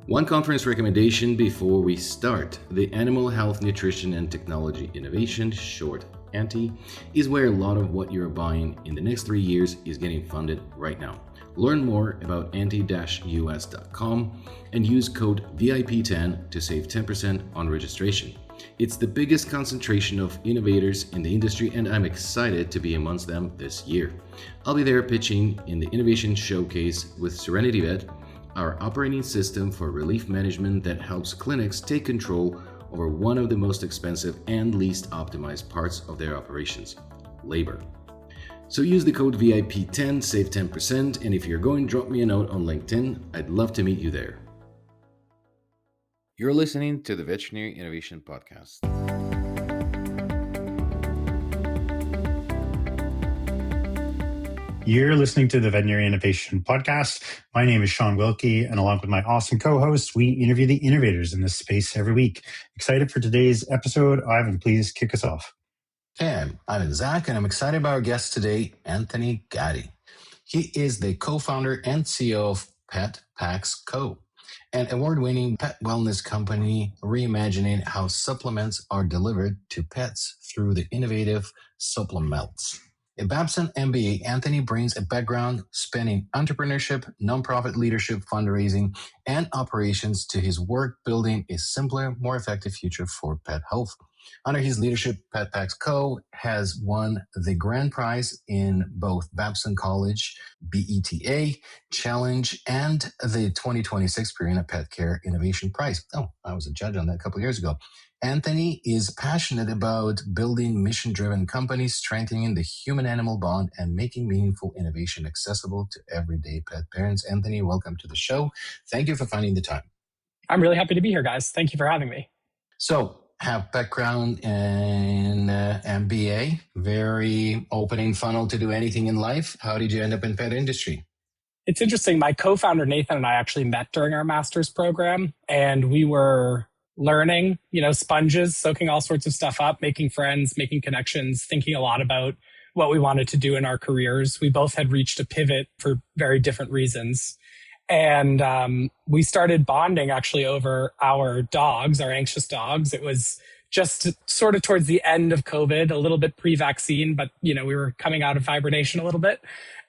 One conference recommendation before we start. The Animal Health, Nutrition and Technology Innovation, short ANTI, is where a lot of what you're buying in the next 3 years is getting funded right now. Learn more about anti-us.com and use code VIP10 to save 10% on registration. It's the biggest concentration of innovators in the industry, and I'm excited to be amongst them this year. I'll be there pitching in the Innovation Showcase with Serenity Vet, our operating system for relief management that helps clinics take control over one of the most expensive and least optimized parts of their operations, labor. So use the code VIP10, save 10%, and if you're going, drop me a note on LinkedIn. I'd love to meet you there. You're listening to the Veterinary Innovation Podcast. You're listening to the Veterinary Innovation Podcast. My name is Sean Wilkie, and along with my awesome co-host, we interview the innovators in this space every week. Excited for today's episode. Ivan, please kick us off. Okay, I'm Zach, and I'm excited about our guest today, Anthony Gatti. He is the co-founder and CEO of PetPax Co, an award-winning pet wellness company reimagining how supplements are delivered to pets through the innovative Supplemelts. A Babson MBA, Anthony brings a background spanning entrepreneurship, nonprofit leadership, fundraising, and operations to his work building a simpler, more effective future for pet health. Under his leadership, PetPax Co. has won the grand prize in both Babson College BETA Challenge and the 2026 Purina Pet Care Innovation Prize. Oh, I was a judge on that a couple of years ago. Anthony is passionate about building mission-driven companies, strengthening the human-animal bond, and making meaningful innovation accessible to everyday pet parents. Anthony, welcome to the show. Thank you for finding the time. I'm really happy to be here, guys. Thank you for having me. So, have background in MBA, very opening funnel to do anything in life. How did you end up in pet industry? It's interesting. My co-founder, Nathan, and I actually met during our master's program, and we were learning, sponges, soaking all sorts of stuff up, making friends, making connections, thinking a lot about what we wanted to do in our careers. We both had reached a pivot for very different reasons. And we started bonding actually over our dogs, our anxious dogs. It was just sort of towards the end of COVID, a little bit pre-vaccine, but we were coming out of hibernation a little bit.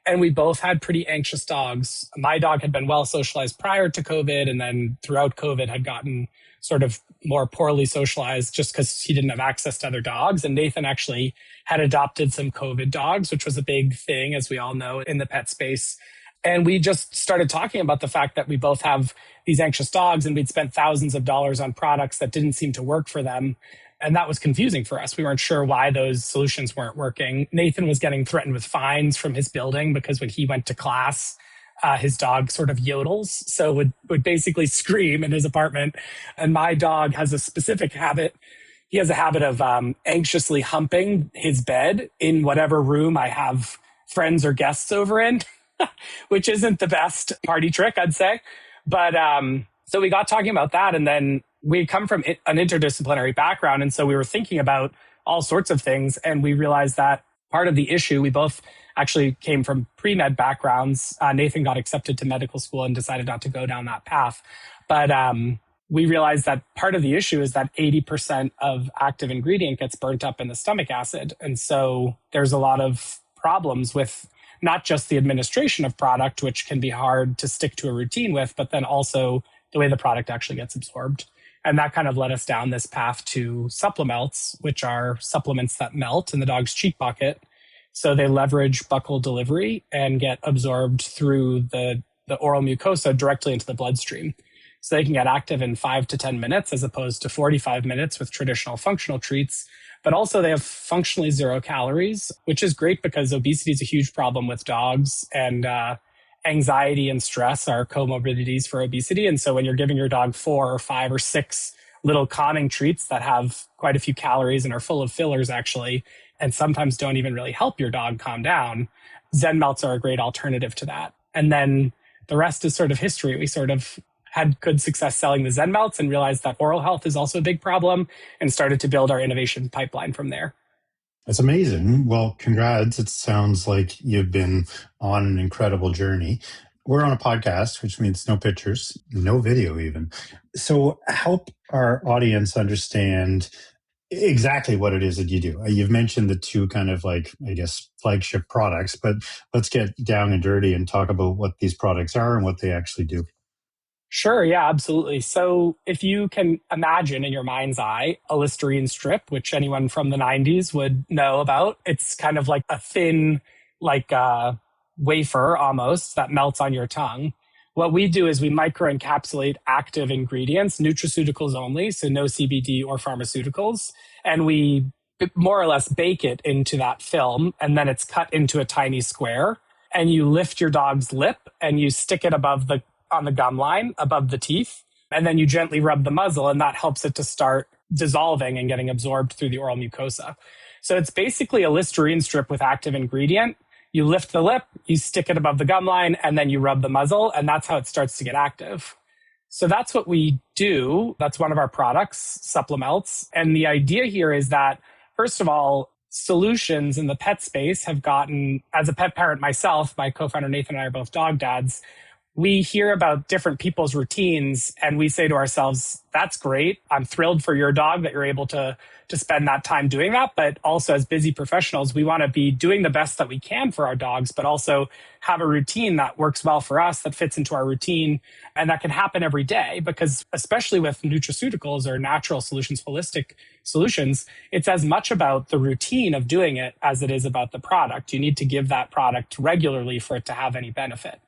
And we both had pretty anxious dogs. My dog had been well socialized prior to COVID, and then throughout COVID had gotten sort of more poorly socialized just because he didn't have access to other dogs. And Nathan actually had adopted some COVID dogs, which was a big thing, as we all know, in the pet space. And we just started talking about the fact that we both have these anxious dogs, and we'd spent thousands of dollars on products that didn't seem to work for them. And that was confusing for us. We weren't sure why those solutions weren't working. Nathan was getting threatened with fines from his building because when he went to class, his dog sort of yodels, so would basically scream in his apartment. And my dog has a specific habit. He has a habit of anxiously humping his bed in whatever room I have friends or guests over in, which isn't the best party trick, I'd say. But so we got talking about that, and then we come from an interdisciplinary background, and so we were thinking about all sorts of things, and we realized that part of the issue, we both actually came from pre-med backgrounds. Nathan got accepted to medical school and decided not to go down that path. But we realized that part of the issue is that 80% of active ingredient gets burnt up in the stomach acid. And so there's a lot of problems with not just the administration of product, which can be hard to stick to a routine with, but then also the way the product actually gets absorbed. And that kind of led us down this path to Supplemelts, which are supplements that melt in the dog's cheek pocket. So they leverage buccal delivery and get absorbed through the oral mucosa directly into the bloodstream. So they can get active in 5 to 10 minutes as opposed to 45 minutes with traditional functional treats. But also they have functionally 0 calories, which is great because obesity is a huge problem with dogs, and anxiety and stress are comorbidities for obesity. And so when you're giving your dog 4 or 5 or 6 little calming treats that have quite a few calories and are full of fillers actually, and sometimes don't even really help your dog calm down, Zen Melts are a great alternative to that. And then the rest is sort of history. We sort of had good success selling the Zen Melts and realized that oral health is also a big problem and started to build our innovation pipeline from there. That's amazing. Well, congrats. It sounds like you've been on an incredible journey. we're on a podcast, which means no pictures, no video even. So help our audience understand exactly what it is that you do. You've mentioned the two kind of like, I guess, flagship products, but let's get down and dirty and talk about what these products are and what they actually do. Sure, yeah, absolutely. So if you can imagine in your mind's eye a Listerine strip, which anyone from the 90s would know about, it's kind of like a thin, like wafer almost that melts on your tongue. What we do is we microencapsulate active ingredients, nutraceuticals only, so no CBD or pharmaceuticals, and we more or less bake it into that film, and then it's cut into a tiny square, and you lift your dog's lip and you stick it above the on the gum line above the teeth. And then you gently rub the muzzle, and that helps it to start dissolving and getting absorbed through the oral mucosa. So it's basically a Listerine strip with active ingredient. You lift the lip, you stick it above the gum line, and then you rub the muzzle, and that's how it starts to get active. So that's what we do. That's one of our products, Supplemelts. And the idea here is that, first of all, solutions in the pet space have gotten, as a pet parent myself, my co-founder Nathan and I are both dog dads, we hear about different people's routines and we say to ourselves, that's great. I'm thrilled for your dog that you're able to spend that time doing that. But also as busy professionals, we want to be doing the best that we can for our dogs, but also have a routine that works well for us, that fits into our routine, and that can happen every day. Because especially with nutraceuticals or natural solutions, holistic solutions, it's as much about the routine of doing it as it is about the product. You need to give that product regularly for it to have any benefit.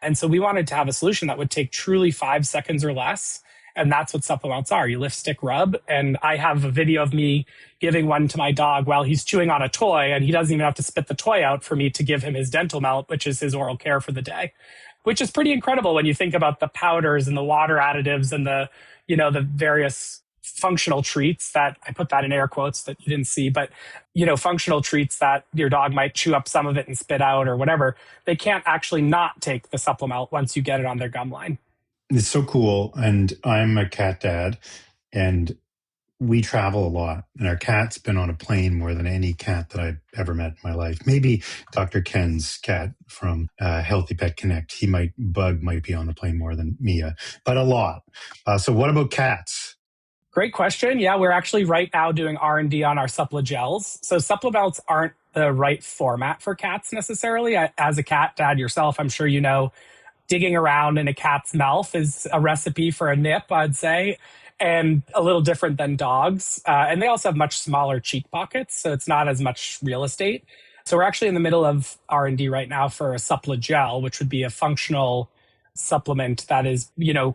And so we wanted to have a solution that would take truly 5 seconds or less. And that's what Supplemelts are. You lift, stick, rub. And I have a video of me giving one to my dog while he's chewing on a toy, and he doesn't even have to spit the toy out for me to give him his dental melt, which is his oral care for the day, which is pretty incredible when you think about the powders and the water additives and the, the various functional treats that I put that in air quotes that you didn't see, but functional treats that your dog might chew up some of it and spit out or whatever. They can't actually not take the Supplemelt once you get it on their gum line. It's so cool. And I'm a cat dad, and we travel a lot, and our cat's been on a plane more than any cat that I've ever met in my life. Maybe Dr. Ken's cat from Healthy Pet Connect. Bug might be on the plane more than Mia, but a lot. So what about cats? Great question. Yeah, we're actually right now doing R&D on our Supplegels. So Supplemelts aren't the right format for cats necessarily. As a cat dad yourself, I'm sure you know, digging around in a cat's mouth is a recipe for a nip, I'd say, and a little different than dogs. And they also have much smaller cheek pockets, so it's not as much real estate. So we're actually in the middle of R&D right now for a Supplegel, which would be a functional supplement that is,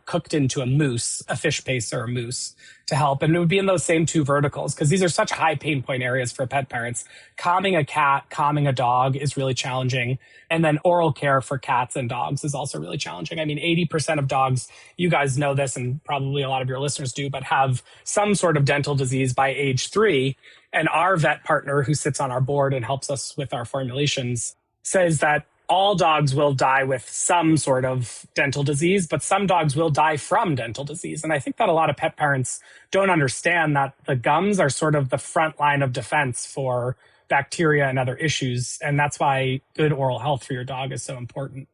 cooked into a mousse, a fish paste or a mousse to help. And it would be in those same two verticals because these are such high pain point areas for pet parents. Calming a cat, calming a dog is really challenging. And then oral care for cats and dogs is also really challenging. I mean, 80% of dogs, you guys know this and probably a lot of your listeners do, but have some sort of dental disease by age 3. And our vet partner who sits on our board and helps us with our formulations says that all dogs will die with some sort of dental disease, but some dogs will die from dental disease. And I think that a lot of pet parents don't understand that the gums are sort of the front line of defense for bacteria and other issues. And that's why good oral health for your dog is so important.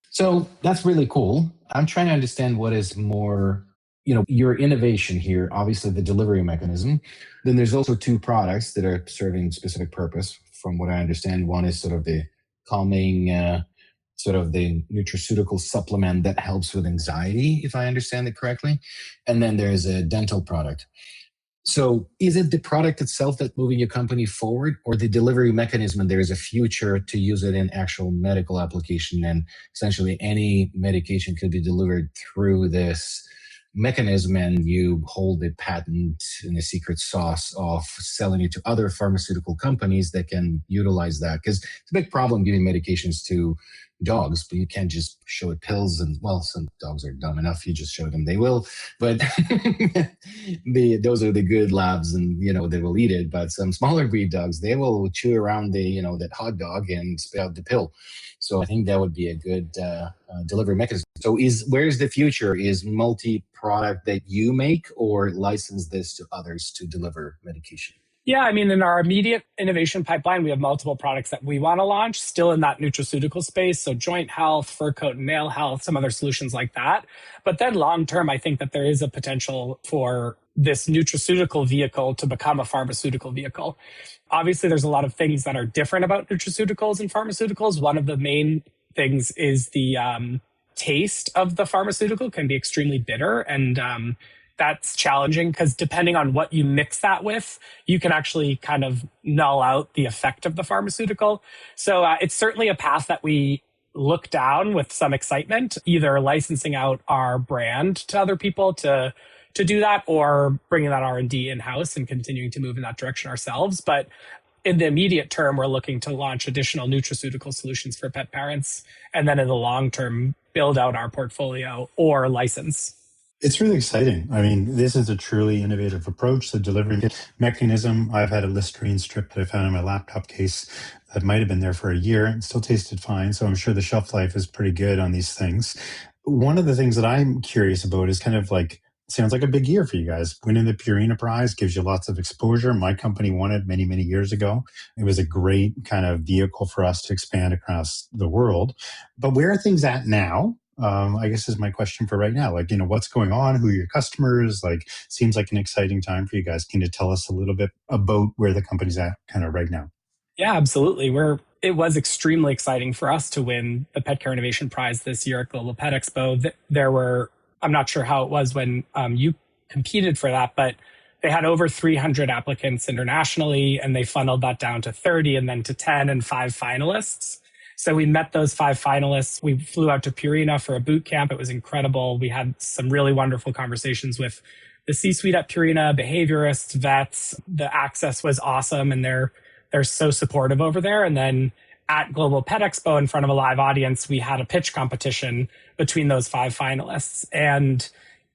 So that's really cool. I'm trying to understand what is more, your innovation here, obviously the delivery mechanism. Then there's also 2 products that are serving specific purpose. From what I understand, one is sort of the calming, sort of the nutraceutical supplement that helps with anxiety, if I understand it correctly. And then there's a dental product. So is it the product itself that's moving your company forward, or the delivery mechanism, and there is a future to use it in actual medical application, and essentially any medication could be delivered through this mechanism, and you hold the patent and the secret sauce of selling it to other pharmaceutical companies that can utilize that? Because it's a big problem giving medications to dogs, but you can't just show it pills. And well, some dogs are dumb enough, you just show them, they will. But those are the good labs, and they will eat it. But some smaller breed dogs, they will chew around that hot dog and spit out the pill. So I think that would be a good delivery mechanism. So where's the future? Is multi-product that you make, or license this to others to deliver medication? Yeah, I mean, in our immediate innovation pipeline, we have multiple products that we want to launch still in that nutraceutical space. So joint health, fur coat and nail health, some other solutions like that. But then long term, I think that there is a potential for this nutraceutical vehicle to become a pharmaceutical vehicle. Obviously, there's a lot of things that are different about nutraceuticals and pharmaceuticals. One of the main things is the taste of the pharmaceutical can be extremely bitter. And that's challenging because depending on what you mix that with, you can actually kind of null out the effect of the pharmaceutical. So it's certainly a path that we look down with some excitement, either licensing out our brand to other people to do that, or bringing that R&D in-house and continuing to move in that direction ourselves. But in the immediate term, we're looking to launch additional nutraceutical solutions for pet parents, and then in the long term, build out our portfolio or license. It's really exciting. I mean, this is a truly innovative approach. The delivery mechanism, I've had a Listerine strip that I found in my laptop case that might have been there for a year and still tasted fine. So I'm sure the shelf life is pretty good on these things. One of the things that I'm curious about is kind of like, sounds like a big year for you guys. Winning the Purina Prize gives you lots of exposure. My company won it many, many years ago. It was a great kind of vehicle for us to expand across the world. But where are things at now? I guess is my question for right now. Like, what's going on? Who are your customers? Like, seems like an exciting time for you guys. Can you tell us a little bit about where the company's at kind of right now? Yeah, absolutely. It was extremely exciting for us to win the Pet Care Innovation Prize this year at Global Pet Expo. There were, I'm not sure how it was when you competed for that, but they had over 300 applicants internationally, and they funneled that down to 30 and then to 10 and 5 finalists. So we met those 5 finalists. We flew out to Purina for a boot camp. It was incredible. We had some really wonderful conversations with the C-suite at Purina, behaviorists, vets. The access was awesome, and they're so supportive over there. And then at Global Pet Expo, in front of a live audience, we had a pitch competition between those 5 finalists. And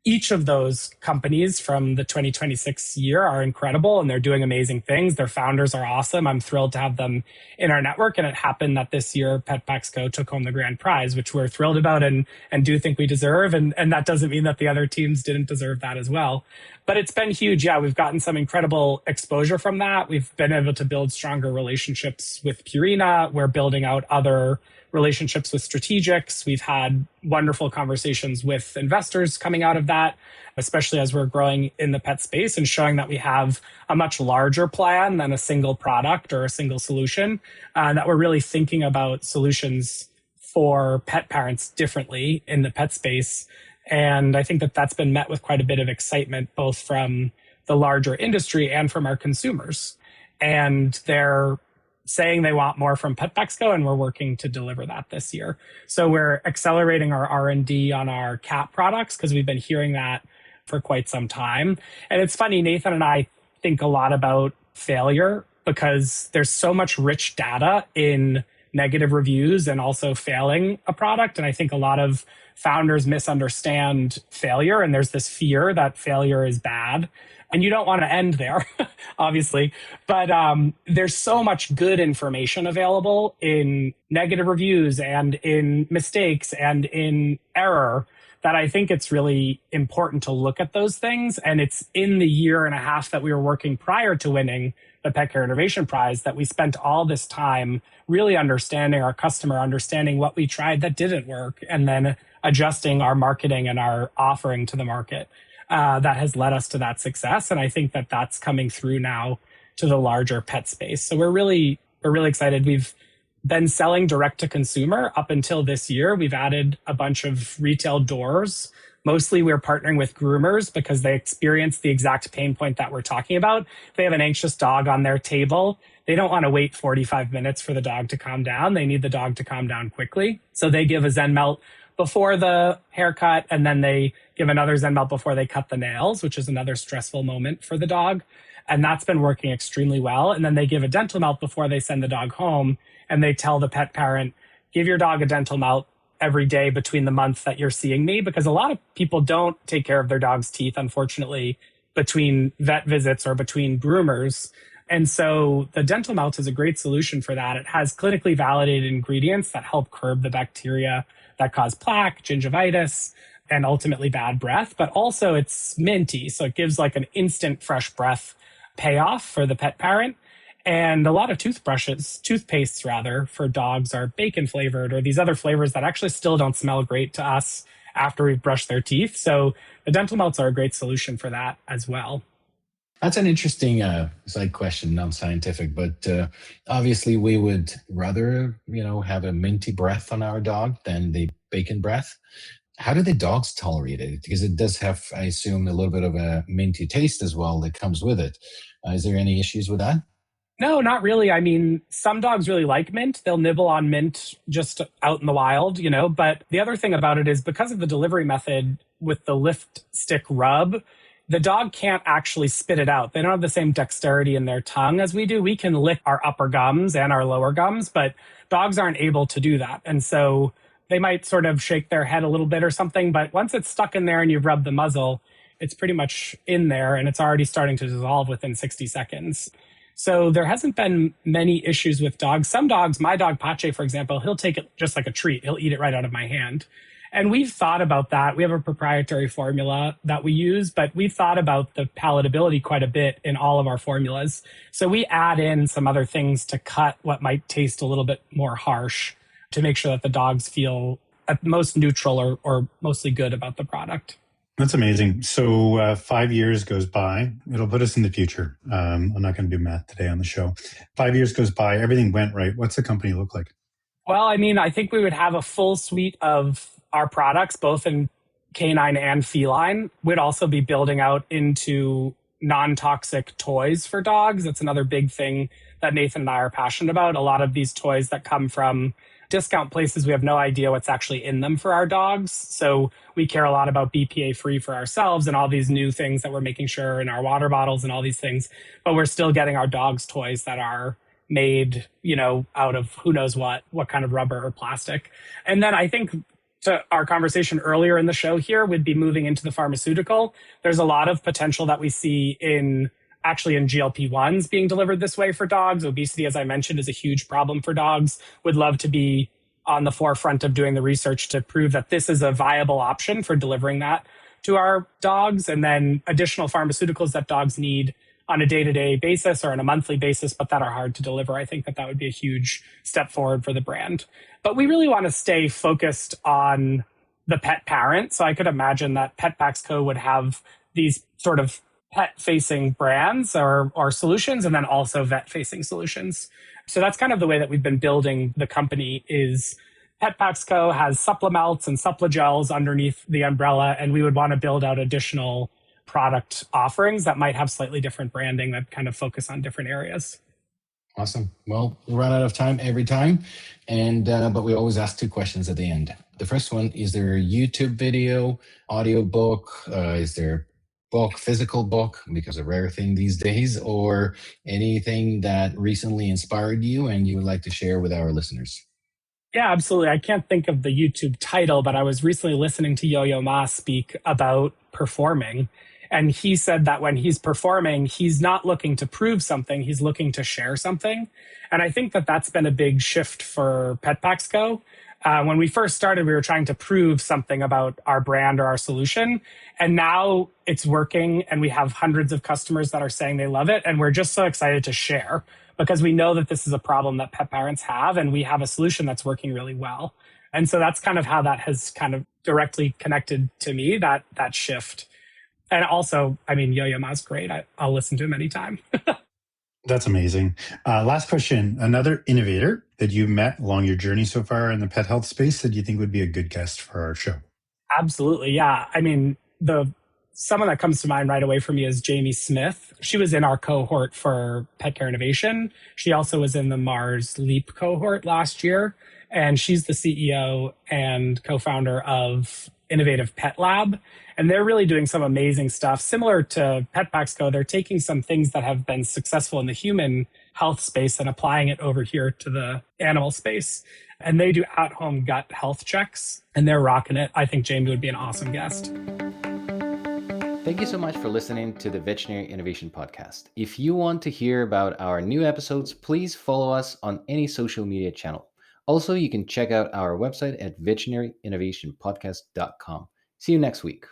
each of those companies from the 2026 year are incredible, and they're doing amazing things. Their founders are awesome. I'm thrilled to have them in our network. And it happened that this year, PetPax Co took home the grand prize, which we're thrilled about and do think we deserve. And that doesn't mean that the other teams didn't deserve that as well. But it's been huge. Yeah, we've gotten some incredible exposure from that. We've been able to build stronger relationships with Purina. We're building out other relationships with strategics. We've had wonderful conversations with investors coming out of that, especially as we're growing in the pet space and showing that we have a much larger plan than a single product or a single solution, that we're really thinking about solutions for pet parents differently in the pet space. And I think that that's been met with quite a bit of excitement, both from the larger industry and from our consumers. And they're saying they want more from PetPax Co, and we're working to deliver that this year. So we're accelerating our R&D on our cat products because we've been hearing that for quite some time. And it's funny, Nathan and I think a lot about failure because there's so much rich data in negative reviews and also failing a product. And I think a lot of founders misunderstand failure, and there's this fear that failure is bad. And you don't want to end there, obviously. But there's so much good information available in negative reviews and in mistakes and in error that I think it's really important to look at those things. And it's in the year and a half that we were working prior to winning the Pet Care Innovation Prize that we spent all this time really understanding our customer, understanding what we tried that didn't work, and then adjusting our marketing and our offering to the market. That has led us to that success. And I think that that's coming through now to the larger pet space. So we're really excited. We've been selling direct to consumer up until this year. We've added a bunch of retail doors. Mostly we're partnering with groomers because they experience the exact pain point that we're talking about. They have an anxious dog on their table. They don't want to wait 45 minutes for the dog to calm down. They need the dog to calm down quickly. So they give a Zen Melt before the haircut, and then they give another Zen Melt before they cut the nails, which is another stressful moment for the dog. And that's been working extremely well. And then they give a dental melt before they send the dog home. And they tell the pet parent, give your dog a dental melt every day between the months that you're seeing me, because a lot of people don't take care of their dog's teeth, unfortunately, between vet visits or between groomers. And so the dental melt is a great solution for that. It has clinically validated ingredients that help curb the bacteria that cause plaque, gingivitis, and ultimately bad breath, but also it's minty. So it gives like an instant fresh breath payoff for the pet parent. And a lot of toothpastes rather, for dogs are bacon flavored or these other flavors that actually still don't smell great to us after we've brushed their teeth. So the dental melts are a great solution for that as well. That's an interesting side question, non-scientific, but obviously we would rather, have a minty breath on our dog than the bacon breath. How do the dogs tolerate it? Because it does have, I assume, a little bit of a minty taste as well that comes with it. Is there any issues with that? No, not really. I mean, some dogs really like mint. They'll nibble on mint just out in the wild, But the other thing about it is because of the delivery method with the lift stick rub, the dog can't actually spit it out. They don't have the same dexterity in their tongue as we do. We can lick our upper gums and our lower gums, but dogs aren't able to do that. And so they might sort of shake their head a little bit or something, but once it's stuck in there and you've rubbed the muzzle, it's pretty much in there and it's already starting to dissolve within 60 seconds. So there hasn't been many issues with dogs. Some dogs, my dog Pache, for example, he'll take it just like a treat. He'll eat it right out of my hand. And we've thought about that. We have a proprietary formula that we use, but we've thought about the palatability quite a bit in all of our formulas. So we add in some other things to cut what might taste a little bit more harsh to make sure that the dogs feel at most neutral or mostly good about the product. That's amazing. So 5 years goes by. It'll put us in the future. I'm not going to do math today on the show. 5 years goes by. Everything went right. What's the company look like? Well, I mean, I think we would have a full suite of our products, both in canine and feline. We'd also be building out into non-toxic toys for dogs. That's another big thing that Nathan and I are passionate about. A lot of these toys that come from discount places, we have no idea what's actually in them for our dogs. So we care a lot about BPA free for ourselves and all these new things that we're making sure in our water bottles and all these things. But we're still getting our dogs toys that are made, out of who knows what kind of rubber or plastic. And then I think to our conversation earlier in the show here, we'd be moving into the pharmaceutical. There's a lot of potential that we see in GLP-1s being delivered this way for dogs. Obesity, as I mentioned, is a huge problem for dogs. Would love to be on the forefront of doing the research to prove that this is a viable option for delivering that to our dogs. And then additional pharmaceuticals that dogs need on a day-to-day basis or on a monthly basis, but that are hard to deliver. I think that would be a huge step forward for the brand. But we really want to stay focused on the pet parent. So I could imagine that PetPax Co would have these sort of pet-facing brands or solutions, and then also vet-facing solutions. So that's kind of the way that we've been building the company. Is PetPax Co has supplemelts and supplegels underneath the umbrella, and we would want to build out additional product offerings that might have slightly different branding that kind of focus on different areas. Awesome. Well, we run out of time every time, and but we always ask two questions at the end. The first one: is there a YouTube video, audio book? Is there book, physical book, because a rare thing these days, or anything that recently inspired you and you would like to share with our listeners? Yeah, absolutely. I can't think of the YouTube title, but I was recently listening to Yo-Yo Ma speak about performing. And he said that when he's performing, he's not looking to prove something, he's looking to share something. And I think that that's been a big shift for PetPax Co. When we first started, we were trying to prove something about our brand or our solution. And now it's working and we have hundreds of customers that are saying they love it. And we're just so excited to share because we know that this is a problem that pet parents have and we have a solution that's working really well. And so that's kind of how that has kind of directly connected to me, that shift. And also, I mean, Yo-Yo Ma's great. I'll listen to him anytime. That's amazing. Last question. Another innovator that you met along your journey so far in the pet health space that you think would be a good guest for our show? Absolutely. Yeah. I mean, someone that comes to mind right away for me is Jamie Smith. She was in our cohort for Pet Care Innovation. She also was in the Mars Leap cohort last year. And she's the CEO and co-founder of Innovative Pet Lab. And they're really doing some amazing stuff. Similar to PetPax Co, they're taking some things that have been successful in the human health space and applying it over here to the animal space. And they do at-home gut health checks, and they're rocking it. I think Jamie would be an awesome guest. Thank you so much for listening to the Veterinary Innovation Podcast. If you want to hear about our new episodes, please follow us on any social media channel. Also, you can check out our website at veterinaryinnovationpodcast.com. See you next week.